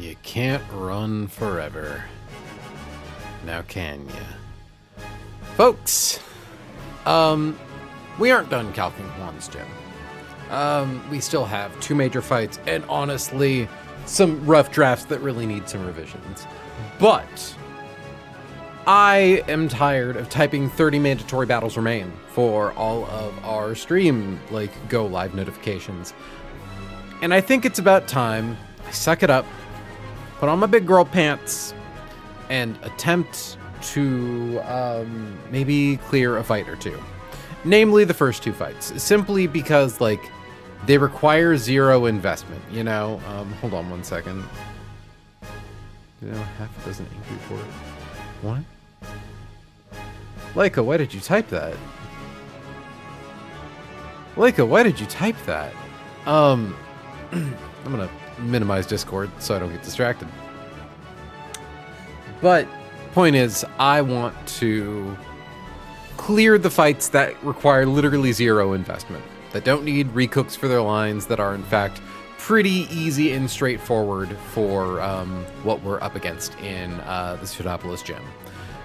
You can't run forever. Now can ya? Folks, we aren't done calcing Juan's gym. We still have 2 major fights and honestly, some rough drafts that really need some revisions. But I am tired of typing 30 mandatory battles remain for all of our stream, go live notifications. And I think it's about time I suck it up, put on my big girl pants, and attempt to maybe clear a fight or 2. Namely, the first 2 fights. Simply because, they require 0 investment, you know? Hold on 1 second. Half a dozen ink report. What? Leica, why did you type that? Leica, why did you type that? I'm gonna minimize Discord so I don't get distracted. But, point is, I want to clear the fights that require literally 0 investment, that don't need recooks for their lines, that are in fact pretty easy and straightforward for what we're up against in the Pseudopolis gym.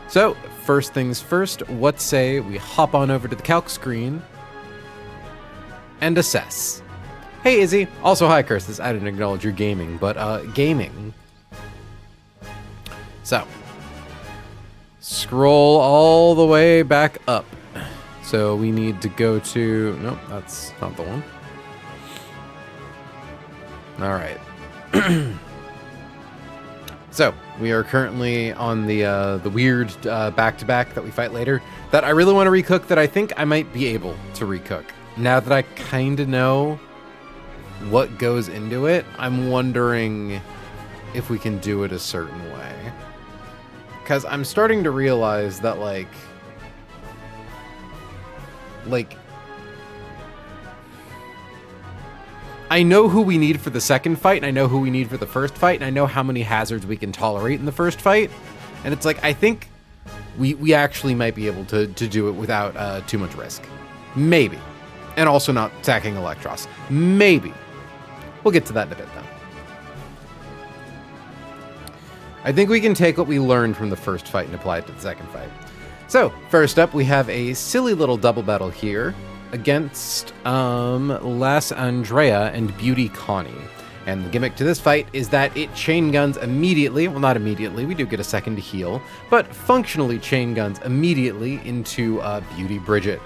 So, first things first, what say we hop on over to the calc screen and assess. Hey Izzy, also hi Curses, I didn't acknowledge your gaming, but gaming. So, scroll all the way back up. So we need to go to, nope, that's not the one. All right. So we are currently on the weird back-to-back that we fight later that I really want to recook, that I think I might be able to recook. Now that I kind of know what goes into it, I'm wondering if we can do it a certain way. Because I'm starting to realize that, I know who we need for the second fight, and I know who we need for the first fight, and I know how many hazards we can tolerate in the first fight. And it's I think we actually might be able to do it without too much risk. Maybe. And also not sacking Electros. Maybe. We'll get to that in a bit, though. I think we can take what we learned from the first fight and apply it to the second fight. So, first up, we have a silly little double battle here against Las Andrea and Beauty Connie. And the gimmick to this fight is that it chain guns immediately, well, not immediately, we do get a second to heal, but functionally chain guns immediately into Beauty Bridget.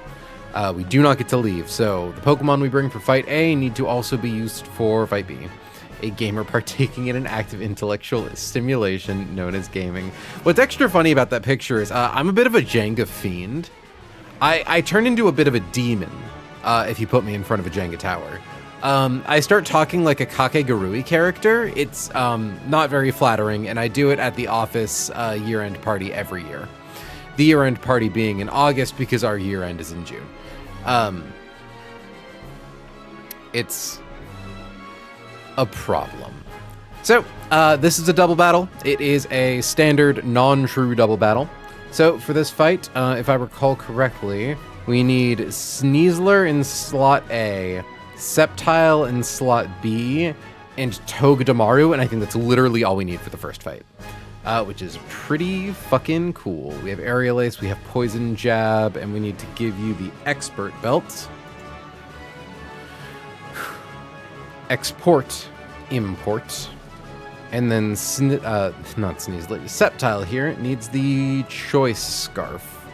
We do not get to leave, so the Pokemon we bring for Fight A need to also be used for Fight B. A gamer partaking in an active intellectual stimulation known as gaming. What's extra funny about that picture is I'm a bit of a Jenga fiend. I turn into a bit of a demon if you put me in front of a Jenga tower. I start talking like a Kakegurui character. It's not very flattering, and I do it at the office year-end party every year. The year-end party being in August because our year-end is in June. It's a problem. So, this is a double battle. It is a standard non-true double battle. So, for this fight, if I recall correctly, we need Sneasler in slot A, Sceptile in slot B, and Togedemaru, and I think that's literally all we need for the first fight. Which is pretty fucking cool. We have Aerial Ace, we have Poison Jab, and we need to give you the Expert Belt. Export, Import. And then, not Sneasler, Sceptile here needs the Choice Scarf.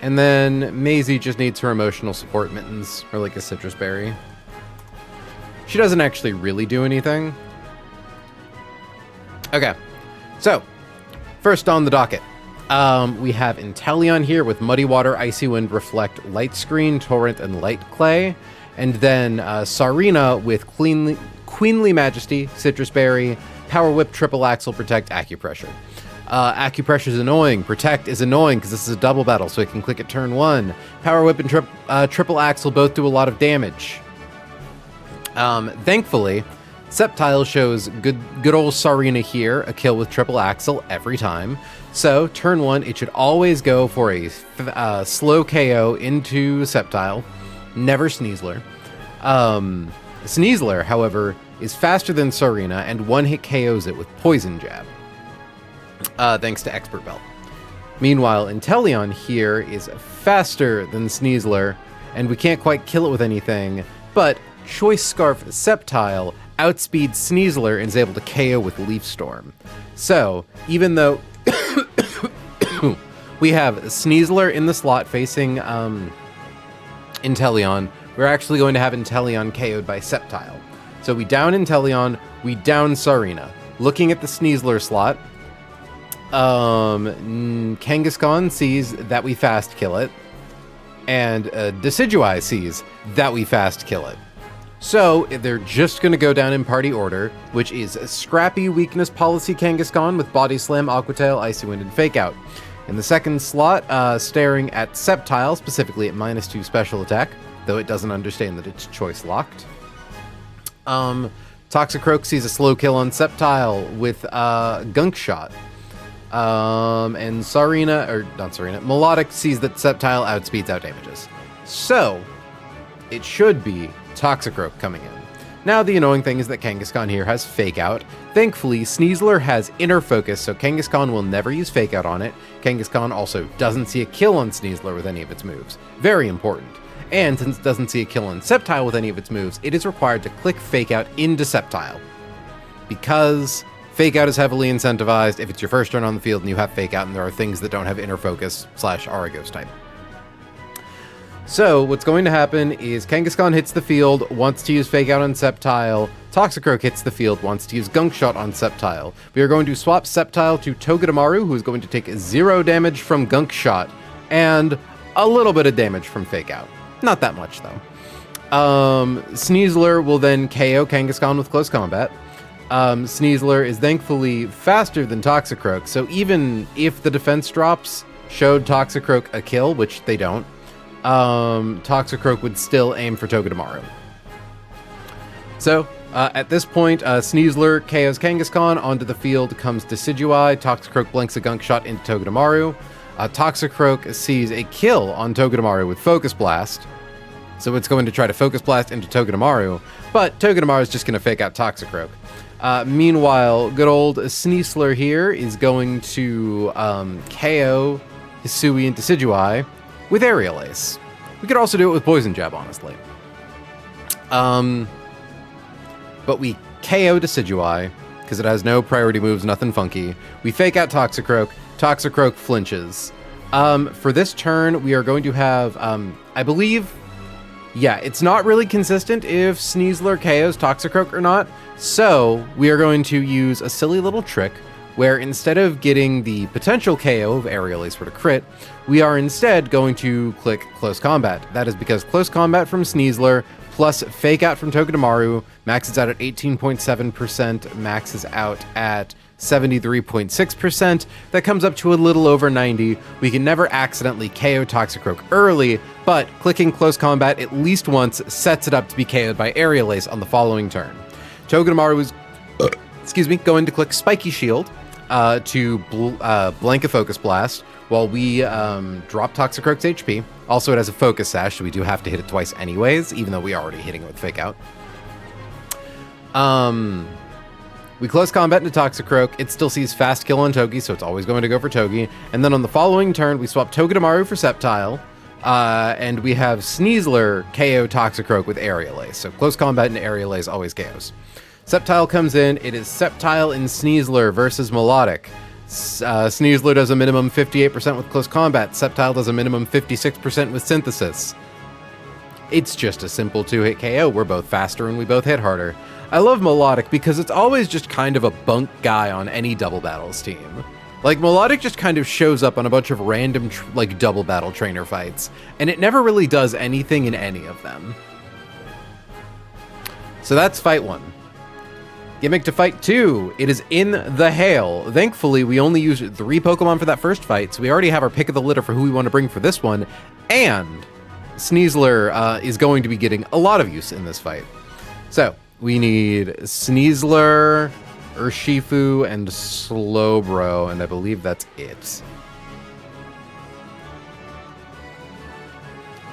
And then Maisie just needs her emotional support mittens, or a citrus berry. She doesn't actually really do anything. Okay, so first on the docket, we have Inteleon here with Muddy Water, Icy Wind, Reflect, Light Screen, Torrent, and Light Clay. And then Sarina with Queenly Majesty, Citrus Berry, Power Whip, Triple Axle, Protect, Acupressure. Acupressure is annoying. Protect is annoying because this is a double battle, so it can click at turn 1. Power Whip and Triple Axle both do a lot of damage. Thankfully, Sceptile shows good old Sarina here, a kill with Triple Axle every time. So, turn 1, it should always go for a slow KO into Sceptile, never Sneasler. Sneasler, however, is faster than Sarina and one-hit KOs it with Poison Jab, thanks to Expert Belt. Meanwhile, Inteleon here is faster than Sneasler, and we can't quite kill it with anything, but Choice Scarf Sceptile outspeeds Sneasler and is able to KO with Leaf Storm. So, even though we have Sneasler in the slot facing Inteleon, we're actually going to have Inteleon KO'd by Sceptile. So we down Inteleon, we down Sarina. Looking at the Sneasler slot, Kangaskhan sees that we fast kill it, and Decidueye sees that we fast kill it. So they're just going to go down in party order, which is Scrappy, Weakness Policy Kangaskhan with Body Slam, Aqua Tail, Icy Wind, and Fake Out. In the second slot, staring at Sceptile, specifically at -2 special attack, though it doesn't understand that it's choice locked. Toxicroak sees a slow kill on Sceptile with Gunk Shot. And Melodic sees that Sceptile outspeeds, outdamages. So, it should be Toxicroak coming in. Now, the annoying thing is that Kangaskhan here has Fake Out. Thankfully, Sneasler has Inner Focus, so Kangaskhan will never use Fake Out on it. Kangaskhan also doesn't see a kill on Sneasler with any of its moves. Very important. And since it doesn't see a kill on Sceptile with any of its moves, it is required to click Fake Out into Sceptile. Because Fake Out is heavily incentivized if it's your first turn on the field and you have Fake Out and there are things that don't have Inner Focus / Aura Ghost type. So, what's going to happen is Kangaskhan hits the field, wants to use Fake Out on Sceptile. Toxicroak hits the field, wants to use Gunk Shot on Sceptile. We are going to swap Sceptile to Togedemaru, who is going to take 0 damage from Gunk Shot, and a little bit of damage from Fake Out. Not that much, though. Sneasler will then KO Kangaskhan with Close Combat. Sneasler is thankfully faster than Toxicroak, so even if the defense drops showed Toxicroak a kill, which they don't, Toxicroak would still aim for Togedemaru. So, at this point, Sneasler KOs Kangaskhan. Onto the field comes Decidueye. Toxicroak blanks a Gunk Shot into Togedemaru. Toxicroak sees a kill on Togedemaru with Focus Blast. So it's going to try to Focus Blast into Togedemaru, but Togedemaru is just going to Fake Out Toxicroak. Meanwhile, good old Sneasler here is going to KO Hisui and Decidueye with Aerial Ace. We could also do it with Poison Jab, honestly. But we KO Decidueye, because it has no priority moves, nothing funky. We Fake Out Toxicroak. Toxicroak flinches. For this turn, we are going to have, I believe... Yeah, it's not really consistent if Sneasler KOs Toxicroak or not, so we are going to use a silly little trick where instead of getting the potential KO of Aerial Ace for the crit, we are instead going to click Close Combat. That is because Close Combat from Sneasler plus Fake Out from Togedemaru maxes out at 18.7%, maxes out at 73.6%. That comes up to a little over 90. We can never accidentally KO Toxicroak early, but clicking Close Combat at least once sets it up to be KO'd by Aerial Ace on the following turn. Togedemaru is going to click Spiky Shield to blank a Focus Blast while we drop Toxicroak's HP. Also, it has a Focus Sash, so we do have to hit it twice anyways, even though we are already hitting it with Fake Out. We Close Combat into Toxicroak. It still sees Fast Kill on Togi, so it's always going to go for Togi. And then on the following turn, we swap Togedemaru for Sceptile, and we have Sneasler KO Toxicroak with Aerial Ace. So Close Combat into Aerial Ace always KOs. Sceptile comes in. It is Sceptile and Sneasler versus Melodic. Sneasler does a minimum 58% with Close Combat. Sceptile does a minimum 56% with Synthesis. It's just a simple 2-hit KO. We're both faster and we both hit harder. I love Melodic because it's always just kind of a bunk guy on any Double Battles team. Like, Melodic just kind of shows up on a bunch of random, Double Battle trainer fights, and it never really does anything in any of them. So that's Fight 1. Gimmick to Fight 2. It is in the Hail. Thankfully, we only used 3 Pokemon for that first fight, so we already have our pick of the litter for who we want to bring for this one, and Sneasler is going to be getting a lot of use in this fight. So, we need Sneasler, Urshifu, and Slowbro, and I believe that's it.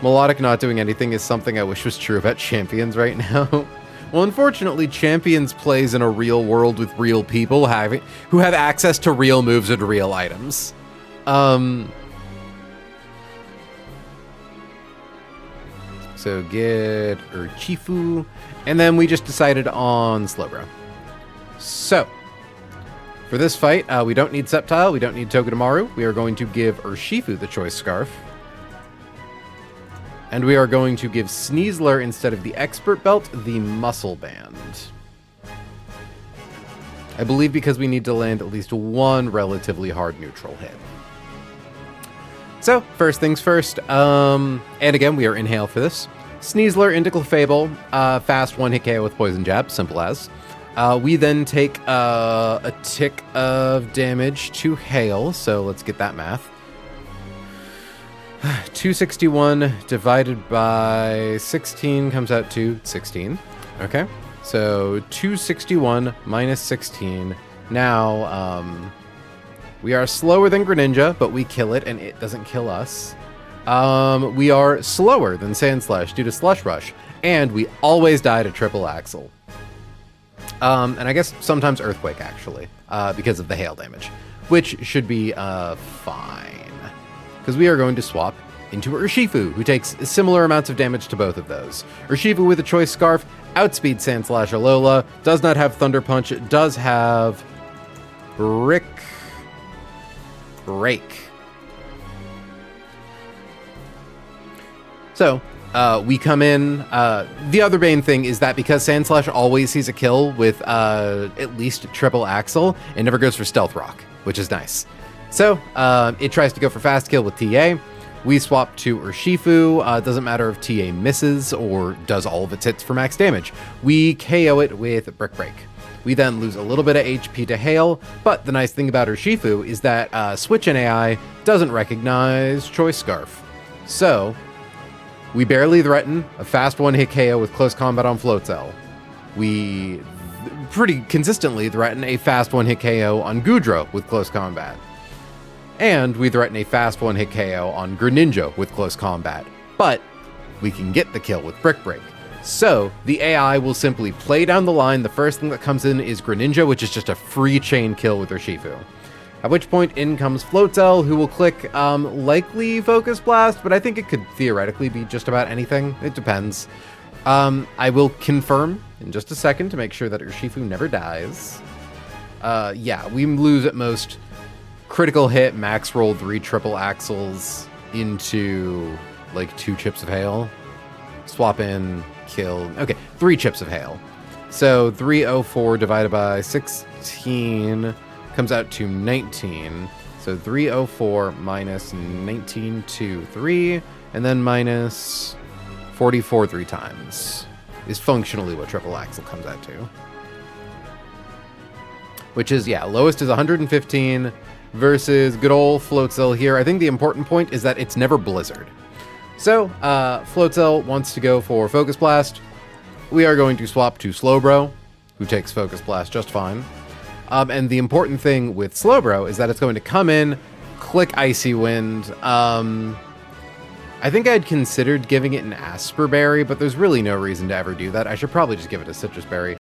Melodic not doing anything is something I wish was true about Champions right now. Well, unfortunately, Champions plays in a real world with real people who have access to real moves and real items. So get Urshifu, and then we just decided on Slowbro. So, for this fight, we don't need Sceptile, we don't need Togedemaru. We are going to give Urshifu the Choice Scarf. And we are going to give Sneasler, instead of the Expert Belt, the Muscle Band. I believe because we need to land at least one relatively hard neutral hit. So, first things first, and again, we are Inhale for this. Sneasler into Clefable, fast one-hit KO with Poison Jab, simple as. We then take a tick of damage to Hail, so let's get that math. 261 divided by 16 comes out to 16. Okay, so 261 minus 16. Now, we are slower than Greninja, but we kill it, and it doesn't kill us. We are slower than Sandslash due to Slush Rush, and we always die to Triple Axle. And I guess sometimes Earthquake, actually, because of the hail damage, which should be fine. Because we are going to swap into Urshifu, who takes similar amounts of damage to both of those. Urshifu with a Choice Scarf, outspeeds Sandslash Alola, does not have Thunder Punch, does have Brick Break. So, we come in. The other main thing is that because Sandslash always sees a kill with at least Triple Axle, it never goes for Stealth Rock, which is nice. So, it tries to go for Fast Kill with TA. We swap to Urshifu. Doesn't matter if TA misses or does all of its hits for max damage. We KO it with Brick Break. We then lose a little bit of HP to Hail, but the nice thing about Urshifu is that Switch in AI doesn't recognize Choice Scarf. So, we barely threaten a fast one-hit KO with Close Combat on Floatzel. We pretty consistently threaten a fast one-hit KO on Goodra with Close Combat. And we threaten a fast one-hit KO on Greninja with Close Combat. But we can get the kill with Brick Break. So, the AI will simply play down the line. The first thing that comes in is Greninja, which is just a free chain kill with Urshifu. At which point, in comes Floatzel, who will click, likely Focus Blast, but I think it could theoretically be just about anything. It depends. I will confirm in just a second to make sure that Urshifu never dies. Yeah, we lose at most critical hit, max roll 3 triple axles into, like, 2 chips of hail. Swap in, kill. Okay, 3 chips of hail. So 304 divided by 16 comes out to 19. So 304 minus 19 to 3, and then minus 44 3 times is functionally what triple axle comes out to. Which is, yeah, lowest is 115 versus good old Floatzel here. I think the important point is that it's never Blizzard. So, Floatzel wants to go for Focus Blast. We are going to swap to Slowbro, who takes Focus Blast just fine. And the important thing with Slowbro is that it's going to come in, click Icy Wind. I think I'd considered giving it an Asper Berry, but there's really no reason to ever do that. I should probably just give it a Citrus Berry.